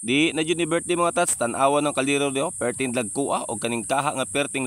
Di na jud ni birthday mga tats, tan-awan ng kaliro dio, perting dagkuha o kaning kaha nga perting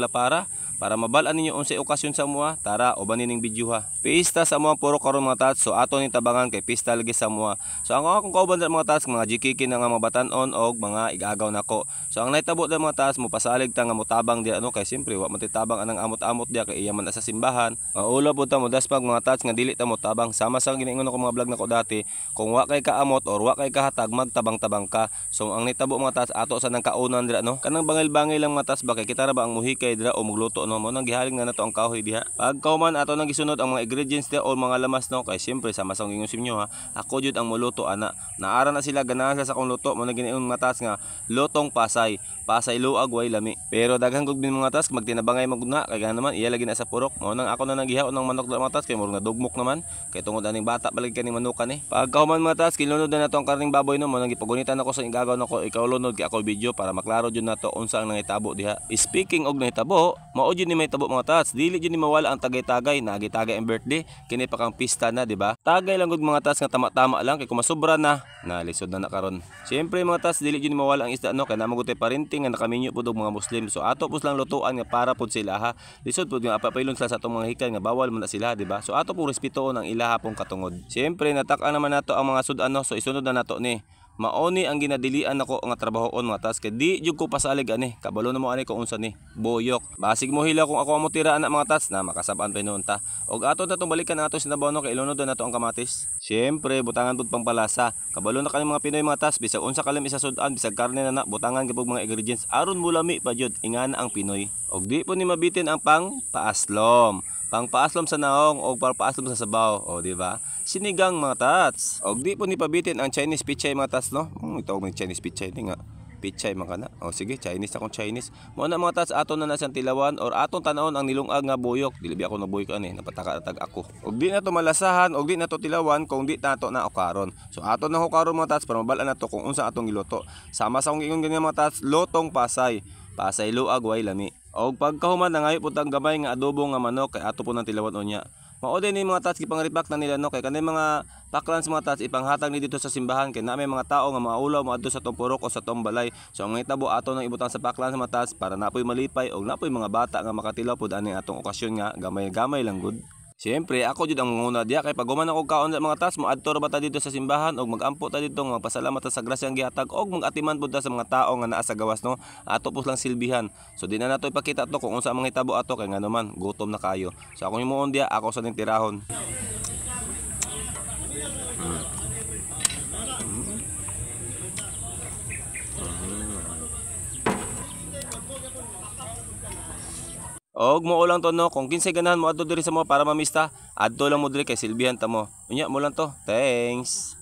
para mabal-an ninyo unsay okasyon sa mua. Tara uban ning video ha. Pista sa mua puro karon mga tats, so ato ni tabangan kay pista lagi sa mua. So ang akong kauban sa mga tats, mga jikiki na nga mabatan-on og mga igagaw nako. So ang nahitabo sa mga tats, mo pasalig ta nga motabang di ano kay simpre wa man titabang anang amot-amot dia kay iya man sa simbahan. Maula pud ta mo daspag mga tats nga dili ta mo tabang. Sama sa giningon ko mga vlog nako dati, kung wa kay kaamot or wa kay kahatag magtabang-tabang ka. So ang nitabo mga tats ato sa nang kaunan dira no. Kanang bangil-bangil lang mga tats ba kay kita ra ba ang muhikay dira o magluto no mo nang gihaling na nato ang kahoy diha. Pag kauman ato nang gisunod ang mga ingredients dia o mga lamas no kay siyempre sama sa ingon simyo ha. Ako jud ang muluto ana. Naara na sila ganahan sa akong luto mo na giniun mga tats nga lutong pasay. Pasay luag way lami. Pero daghan gud mga tats magtinabangay maguna kay naman iya lagi na sa purok. Mo nang ako na naghihaw ng manok mga tats kay murag nadugmok naman kay tungod aning bata balag kani manukan eh. Pag kauman mga tats kilunod na nato ang karning baboy no mo nang gipagunitan ako sa igagaw nako ikaw lunod kay ako video para maklaro jud nato unsa ang nangitabo diha. Speaking og nahitabo, mao jud ni may tabo mga tats, dili jud ni mawala ang tagay-tagay, nagitagay ang birthday, kini pa kang pista na, di ba? Tagay lang gud mga tats nga tama-tama lang kay kung masobra na, nalisod na karon. Siyempre mga tats, dili jud ni mawala ang isda no kay namagutay parinting nga nakaminyo pud og mga Muslim. So ato pud lang lutuan nga para pud sila ha. Lisod pud nga apapaylon sila sa atong mga hikan nga bawal man na sila, di ba? So ato pud respetuon ang ilaha pong katungod. Siyempre natak-an naman nato ang mga sudan no, so isunod na nato ni. Maoni ang ginadilian nako nga trabahoon mga tats kay di jud ko pasalig ani kabalo na mo ani kung unsa ni boyok basig mo hila kung ako mo tira ana mga tats na makasab-an pinunta og ato na tong balikan ato sinabaw no kay ilunod na nato ang kamatis. Syempre butangan pud pangpalasa kabalo na kani mga Pinoy mga tats bisag unsa kalim isa sudan bisag karne na butangan gyud mga ingredients aron mulami pa jud ingana ang Pinoy og di po ni mabitin ang pang paaslom. Pangpaaslom sa naong o pangpaaslom sa sabaw, o di ba? Sinigang mga tats. Og di po ni pabitin ang Chinese pichay mga tats no. Ito og Chinese pichay ni nga. Pichay man kana. O sige, Chinese akong Chinese. Mo na mga tats aton na sang tilawan or aton tanawon ang nilungag nga buyok. Dili ako na buyok ani, napataka-tag ako. Og di na to malasahan, og di na to tilawan kung di nato na okaron. So aton na okaron mga tats para mabalan nato kung unsa atong giluto. Sama sa akong ingon ganyan mga tats, lotong pasay. Pasay luag way lami. Og pagkahuman na ngayo putang gamay nga adobo nga manok kay ato po nang tilawan unya. Mao din ni mga tats gipang-repack na nila no kay kanay mga paklans mga tats ipanghatag ni dito sa simbahan kay na may mga tao nga maulaw moadto sa tong purok o sa tong balay. So ang hitabo ato nang ibutang sa paklans mga tats para napoy malipay og napoy mga bata nga makatilaw pud ani atong okasyon nga gamay-gamay lang gud. Siyempre ako jud ang manguna diya kay pag human ako kaon sa mga tats mo adto ra ba ta dito sa simbahan og magampo ta dito nga magpasalamat ta sa grasyang gihatag og magatiman pud ta sa mga tao nga naa sa gawas no ato pus lang silbihan. So di na nato ipakita to kung unsa ang mga hitabo ato kay ngano man gutom na kayo. So ako himuon diya ako sa ning tirahon. Og mo lang to no kung kinsay ganahan mo adto diri sa mo para mamista adto lang mo diri kay silbihan ta mo. Unya mo lang to. Thanks.